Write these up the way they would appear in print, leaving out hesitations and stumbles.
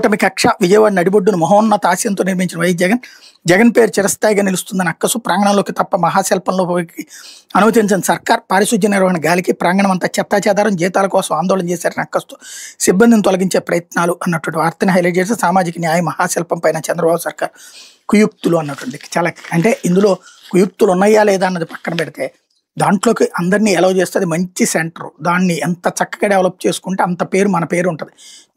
కూటమి కక్ష విజయవాడ నడిబొడ్డును మహోన్నత ఆశయంతో నిర్మించిన వైఎస్ జగన్ పేరు చిరస్థాయిగా నిలుస్తుందని అక్కసు ప్రాంగణంలోకి తప్ప మహాశిల్పంలోకి అనుమతించిన సర్కార్ పారిశుధ్య నిర్వహణ గాలికి ప్రాంగణం అంతా చెత్తాచెదారం జీతాల కోసం ఆందోళన చేశారని అక్కస్తూ సిబ్బందిని తొలగించే ప్రయత్నాలు అన్నటువంటి వార్తని హైలైట్ చేసి సామాజిక న్యాయ మహాశిల్పం పైన చంద్రబాబు సర్కార్ కుయుక్తులు అన్నటువంటి చాలా అంటే ఇందులో కుయుక్తులు ఉన్నాయా లేదా అన్నది పక్కన పెడితే దాంట్లోకి అందరినీ అలౌ చేస్తుంది మంచి సెంటర్ దాన్ని ఎంత చక్కగా డెవలప్ చేసుకుంటే అంత పేరు మన పేరు ఉంటుంది.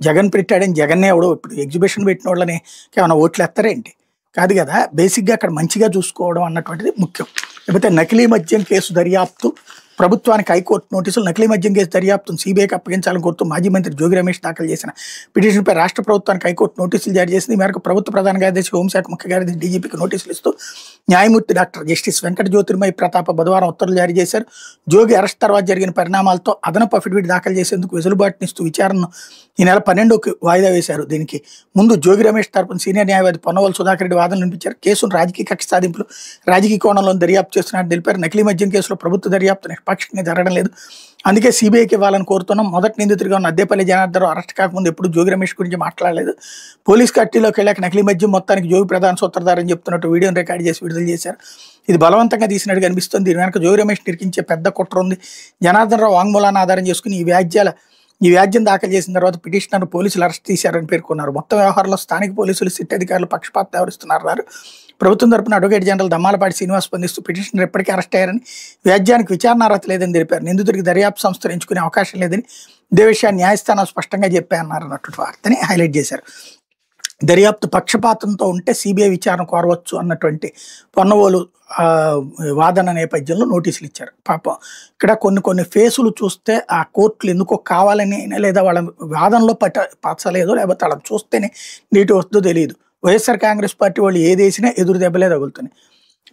జగన్ పెట్టాడని జగన్నే ఎవడో ఇప్పుడు ఎగ్జిబిషన్ పెట్టిన వాళ్ళని ఏమైనా ఓట్లు ఎత్తారేంటి కాదు కదా. బేసిక్గా అక్కడ మంచిగా చూసుకోవడం అన్నటువంటిది ముఖ్యం. లేకపోతే నకిలీ మద్యం కేసు దర్యాప్తు ప్రభుత్వానికి హైకోర్టు నోటీసులు నకిలీ మద్యం కేసు దర్యాప్తును సీబీఐకి అప్పగించాలని కోరుతూ మాజీ మంత్రి జోగి రమేష్ దాఖలు చేసిన పిటిషన్పై రాష్ట్ర ప్రభుత్వానికి హైకోర్టు నోటీసులు జారీ చేసింది. ఈ మేరకు ప్రభుత్వ ప్రధాన కార్యదర్శి హోంశాఖ ముఖ్య కార్యదర్శి డీజీపీకి నోటీసులు ఇస్తూ న్యాయమూర్తి డాక్టర్ జస్టిస్ వెంకట జ్యోతిర్మయి ప్రతాప బుధవారం ఉత్తర్వులు జారీ చేశారు. జోగి అరెస్ట్ తర్వాత జరిగిన పరిణామాలతో అదనపు అఫిడవిట్ దాఖలు చేసేందుకు వెసులుబాటునిస్తూ విచారణను ఈ నెల 12కి వాయిదా వేశారు. దీనికి ముందు జోగి రమేష్ తరపున సీనియర్ న్యాయవాది పొన్నవోలు సుధాకర్ రెడ్డి వాదనలు వినిపించారు. కేసును రాజకీయ కక్ష సాధింపులు రాజకీయ కోణంలో దర్యాప్తు చేస్తున్నట్టు తెలిపారు. నకిలీ మద్యం కేసులో ప్రభుత్వ దర్యాప్తు నిష్పాక్షికంగా జరగడం లేదు, అందుకే సీబీఐకి ఇవ్వాలని కోరుతున్నాం. మొదటి నిందితుడిగా ఉన్న అద్దేపల్లి జనార్దన్ అరెస్ట్ కాకముందు ఎప్పుడు జోగి రమేష్ గురించి మాట్లాడలేదు. పోలీస్ కట్టీలోకి వెళ్ళాక నకిలీ మద్యం మొత్తానికి జోగి ప్రధాన సూత్రధారని చెప్తున్నట్టు వీడియోని రికార్డ్ చేసి విడుదల చేశారు. ఇది బలవంతంగా తీసినట్టు కనిపిస్తుంది. దీని వెనక జోగి రమేష్ నిరికించే పెద్ద కుట్ర ఉంది. జనార్దన్ రావు వాంగ్మూలాన్ని ఆధారం చేసుకుని ఈ వ్యాజ్యం దాఖలు చేసిన తర్వాత పిటిషనర్ పోలీసులు అరెస్ట్ తీశారని పేర్కొన్నారు. మొత్తం వ్యవహారంలో స్థానిక పోలీసులు సిట్ అధికారులు పక్షపాతం వ్యవహరిస్తున్నారు. ప్రభుత్వం తరపున అడ్వకేట్ జనరల్ దమ్మాలపాటి శ్రీనివాస్ స్పందిస్తూ పిటిషనర్ ఎప్పటికీ అరెస్ట్ అయ్యారని వ్యాజ్యానికి విచారణ అర్హత లేదని తెలిపారు. నిందితుడికి దర్యాప్తు సంస్థలు ఎంచుకునే అవకాశం లేదని ఇదే విషయాన్ని న్యాయస్థానాలు స్పష్టంగా చెప్పాయన్నారు అన్నటువంటి వార్తని హైలైట్ చేశారు. దర్యాప్తు పక్షపాతంతో ఉంటే సిబిఐ విచారణ కోరవచ్చు అన్నటువంటి పొన్నవోలు వాదన నేపథ్యంలో నోటీసులు ఇచ్చారు. పాపం ఇక్కడ కొన్ని ఫేసులు చూస్తే ఆ కోర్టులు ఎందుకో కావాలని లేదా వాళ్ళ వాదనలో పచ్చలేదో లేకపోతే వాళ్ళని చూస్తేనే నీటి వస్తుందో తెలియదు. వైఎస్ఆర్ కాంగ్రెస్ పార్టీ వాళ్ళు ఏది వేసినా ఎదురు దెబ్బలే తగులుతున్నాయి.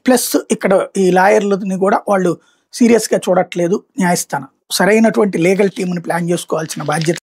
ప్లస్ ఇక్కడ ఈ లాయర్లని కూడా వాళ్ళు సీరియస్గా చూడట్లేదు. న్యాయస్థానం సరైనటువంటి లీగల్ టీంని ప్లాన్ చేసుకోవాల్సిన బాధ్యత